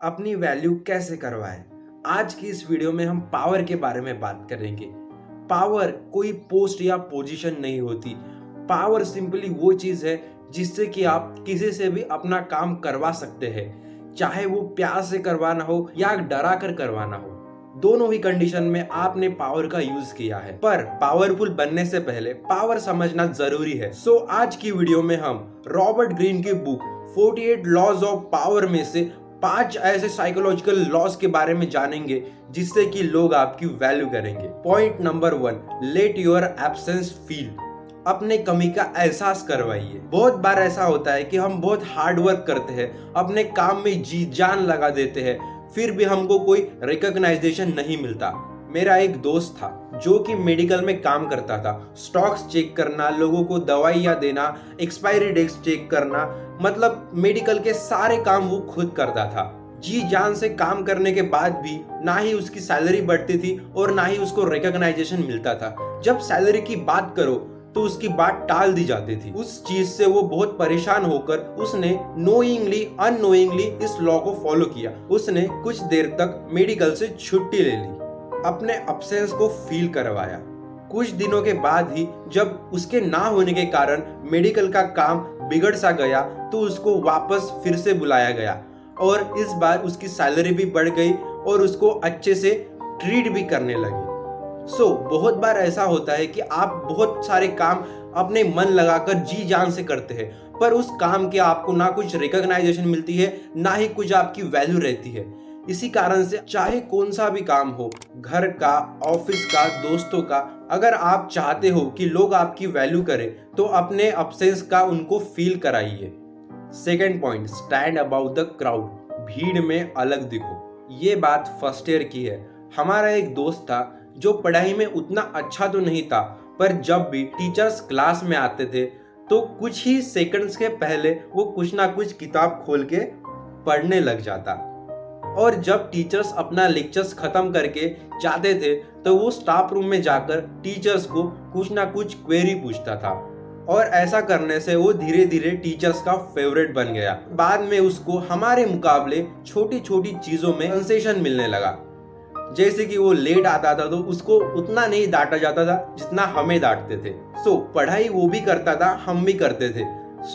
अपनी वैल्यू कैसे करवाएं। आज की इस वीडियो में हम पावर के बारे में बात करेंगे। पावर कोई पोस्ट या पोजीशन नहीं होती। पावर सिंपली वो चीज है जिससे कि आप किसी से भी अपना काम करवा सकते हैं, चाहे वो प्यार से करवाना हो या डरा कर करवाना हो। दोनों ही कंडीशन में आपने पावर का यूज किया है, पर पावरफुल बनने से पहले पावर समझना जरूरी है। सो आज की वीडियो में हम रॉबर्ट ग्रीन की बुक 48 लॉज ऑफ पावर में से 5 ऐसे साइकोलॉजिकल लॉज के बारे में जानेंगे जिससे कि लोग आपकी वैल्यू करेंगे। Point number 1, let your absence feel. अपने कमी का एहसास करवाइए। बहुत बार ऐसा होता है कि हम बहुत हार्ड वर्क करते हैं, अपने काम में जी जान लगा देते हैं, फिर भी हमको कोई रिकॉग्नाइजेशन नहीं मिलता। मेरा एक दोस्त था जो कि मेडिकल में काम करता था। स्टॉक्स चेक करना, लोगों को दवाइयाँ देना, एक्सपायरी डेट्स चेक करना, मतलब मेडिकल के सारे काम वो खुद करता था। जी जान से काम करने के बाद भी ना ही उसकी सैलरी बढ़ती थी और ना ही उसको रिकॉग्नाइजेशन मिलता था। जब सैलरी की बात करो तो उसकी बात टाल दी जाती थी। उस चीज से वो बहुत परेशान होकर उसने नोइंगली अननोइंगली इस लॉ को फॉलो किया। उसने कुछ देर तक मेडिकल से छुट्टी ले ली, अपने अब्सेंस को फील करवाया। कुछ दिनों के बाद ही जब उसके ना होने के कारण मेडिकल का काम बिगड़ सा गया तो उसको वापस फिर से बुलाया गया और इस बार उसकी सैलरी भी बढ़ गई और उसको अच्छे से ट्रीट भी करने लगी। बहुत बार ऐसा होता है कि आप बहुत सारे काम अपने मन लगाकर जी जान से करते हैं, पर उस काम के आपको ना कुछ रिकॉग्नाइजेशन मिलती है, ना ही कुछ आपकी वैल्यू रहती है। इसी कारण से चाहे कौन सा भी काम हो, घर का, ऑफिस का, दोस्तों का, अगर आप चाहते हो कि लोग आपकी वैल्यू करें तो अपने अब्सेंस का उनको फील कराइए। Second point, stand about the crowd. भीड़ में अलग दिखो। ये बात फर्स्ट ईयर की है। हमारा एक दोस्त था जो पढ़ाई में उतना अच्छा तो नहीं था, पर जब भी टीचर्स क्लास में आते थे तो कुछ ही सेकंड्स के पहले वो कुछ ना कुछ किताब खोल के पढ़ने लग जाता और जब टीचर्स अपना लेक्चर्स खत्म करके जाते थे तो वो स्टाफ रूम में जाकर टीचर्स को कुछ ना कुछ क्वेरी पूछता था और ऐसा करने से वो धीरे धीरे टीचर्स का फेवरेट बन गया। बाद में उसको हमारे मुकाबले छोटी छोटी चीजों में कंसेशन मिलने लगा। जैसे कि वो लेट आता था तो उसको उतना नहीं डांटा जाता था जितना हमें डांटते थे। पढ़ाई वो भी करता था, हम भी करते थे।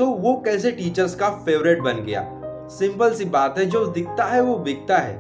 वो कैसे टीचर्स का फेवरेट बन गया। सिंपल सी बात है, जो दिखता है वो बिकता है।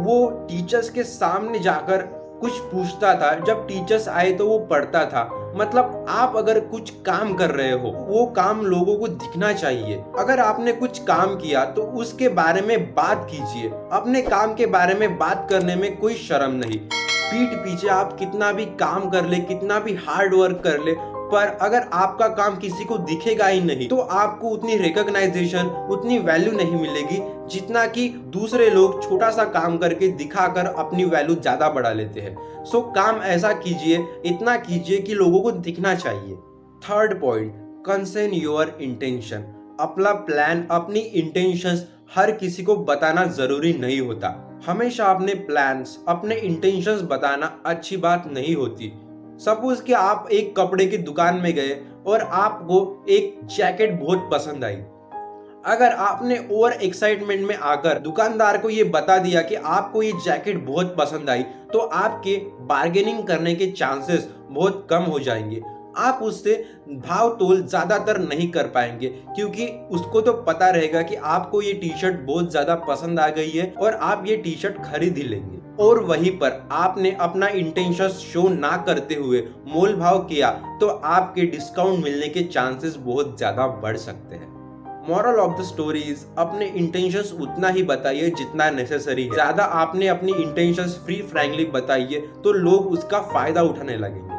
वो टीचर्स के सामने जाकर कुछ पूछता था, जब टीचर्स आए तो वो पढ़ता था। मतलब आप अगर कुछ काम कर रहे हो, वो काम लोगों को दिखना चाहिए। अगर आपने कुछ काम किया तो उसके बारे में बात कीजिए। अपने काम के बारे में बात करने में कोई शर्म नहीं। पीठ पीछे आप कितना भी काम कर ले, कितना भी हार्ड वर्क कर ले, पर अगर आपका काम किसी को दिखेगा ही नहीं तो आपको उतनी रिकॉग्नाइजेशन, उतनी वैल्यू नहीं मिलेगी जितना कि दूसरे लोग छोटा सा काम करके दिखाकर अपनी वैल्यू ज्यादा बढ़ा लेते हैं। काम ऐसा कीजिए, इतना कीजिए कि लोगों को दिखना चाहिए। Third point, concern your intention. अपना प्लान, अपनी इंटेंशंस हर किसी को बताना जरूरी नहीं होता। हमेशा अपने प्लान्स, अपने इंटेंशंस बताना अच्छी बात नहीं होती। सपोज कि आप एक कपड़े की दुकान में गए और आपको एक जैकेट बहुत पसंद आई। अगर आपने ओवर एक्साइटमेंट में आकर दुकानदार को ये बता दिया कि आपको ये जैकेट बहुत पसंद आई, तो आपके बार्गेनिंग करने के चांसेस बहुत कम हो जाएंगे। आप उससे भाव तोल ज्यादातर नहीं कर पाएंगे क्योंकि उसको तो पता रहेगा कि आपको ये टी शर्ट बहुत ज्यादा पसंद आ गई है और आप ये टी शर्ट खरीद ही लेंगे। और वहीं पर आपने अपना इंटेंशन शो ना करते हुए मोल भाव किया तो आपके डिस्काउंट मिलने के चांसेस बहुत ज्यादा बढ़ सकते हैं। Moral of the story is, अपने इंटेंशंस उतना ही बताइए जितना नेसेसरी है। ज्यादा आपने अपनी इंटेंशंस फ्री फ्रैंकली बताइए तो लोग उसका फायदा उठाने लगेंगे।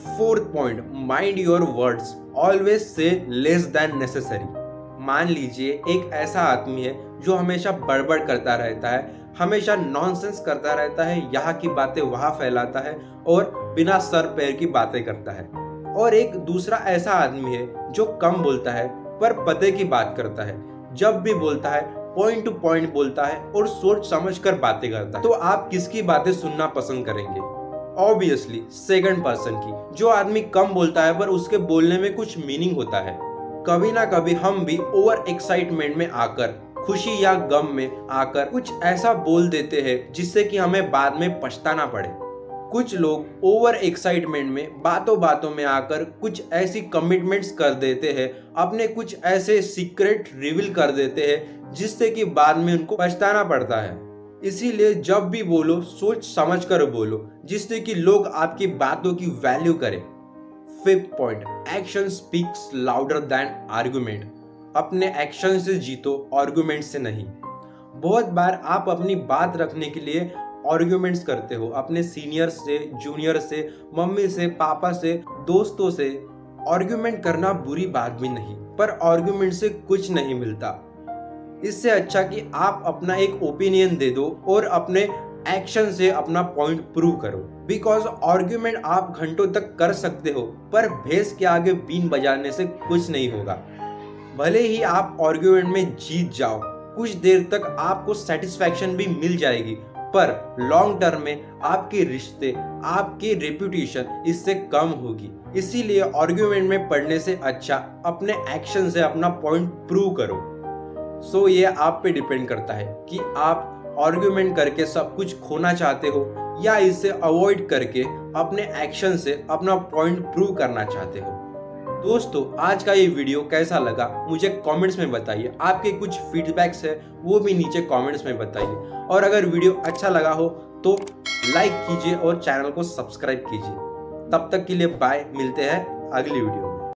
Fourth point, mind your words, always say less than necessary. मान लीजिए एक ऐसा आदमी है जो हमेशा बड़बड़ करता रहता है, हमेशा नॉनसेंस करता रहता है, यहाँ की बातें वहां फैलाता है और बिना सर पैर की बातें करता है। और एक दूसरा ऐसा आदमी है जो कम बोलता है पर पते की बात करता है। जब भी बोलता है पॉइंट टू पॉइंट बोलता है और सोच समझ कर बातें करता है। तो आप किसकी बातें सुनना पसंद करेंगे? ऑब्वियसली सेकंड पर्सन की। जो आदमी कम बोलता है पर उसके बोलने में कुछ मीनिंग होता है। कभी ना कभी हम भी ओवर एक्साइटमेंट में आकर खुशी या गम में आकर कुछ ऐसा बोल देते हैं जिससे कि हमें बाद में पछताना पड़े। कुछ लोग ओवर एक्साइटमेंट में बातों बातों में आकर कुछ ऐसी कमिटमेंट्स कर देते हैं, अपने कुछ ऐसे सीक्रेट रिवील कर देते हैं जिससे कि बाद में उनको पछताना पड़ता है। इसीलिए जब भी बोलो सोच समझ कर बोलो, जिससे कि लोग आपकी बातों की वैल्यू करें। Fifth point, action speaks louder than argument. अपने एक्शन से जीतो, आर्गुमेंट से नहीं। बहुत बार आप अपनी बात रखने के लिए आर्ग्यूमेंट्स करते हो, अपने सीनियर से, जूनियर से, मम्मी से, पापा से, दोस्तों से। आर्ग्यूमेंट करना बुरी बात भी नहीं, पर आर्ग्यूमेंट से कुछ नहीं मिलता। इससे अच्छा कि आप अपना एक ओपिनियन दे दो और अपने एक्शन से अपना पॉइंट प्रूव करो। बिकॉज आर्ग्यूमेंट आप घंटों तक कर सकते हो, पर भैंस के आगे बीन बजाने से कुछ नहीं होगा। भले ही आप आर्ग्यूमेंट में जीत जाओ, कुछ देर तक आपको सेटिस्फैक्शन भी मिल जाएगी, पर लॉन्ग टर्म में आपके रिश्ते, आपकी रेपुटेशन इससे कम होगी। इसीलिए आर्ग्यूमेंट में पढ़ने से अच्छा अपने एक्शन से अपना पॉइंट प्रूव करो। सो ये आप पे डिपेंड करता है कि आप आर्ग्यूमेंट करके सब कुछ खोना चाहते हो या इससे अवॉइड करके अपने एक्शन से अपना पॉइंट प्रूव करना चाहते हो। दोस्तों, आज का ये वीडियो कैसा लगा मुझे कमेंट्स में बताइए। आपके कुछ फीडबैक्स है वो भी नीचे कमेंट्स में बताइए। और अगर वीडियो अच्छा लगा हो तो लाइक कीजिए और चैनल को सब्सक्राइब कीजिए। तब तक के लिए बाय, मिलते हैं अगली वीडियो में।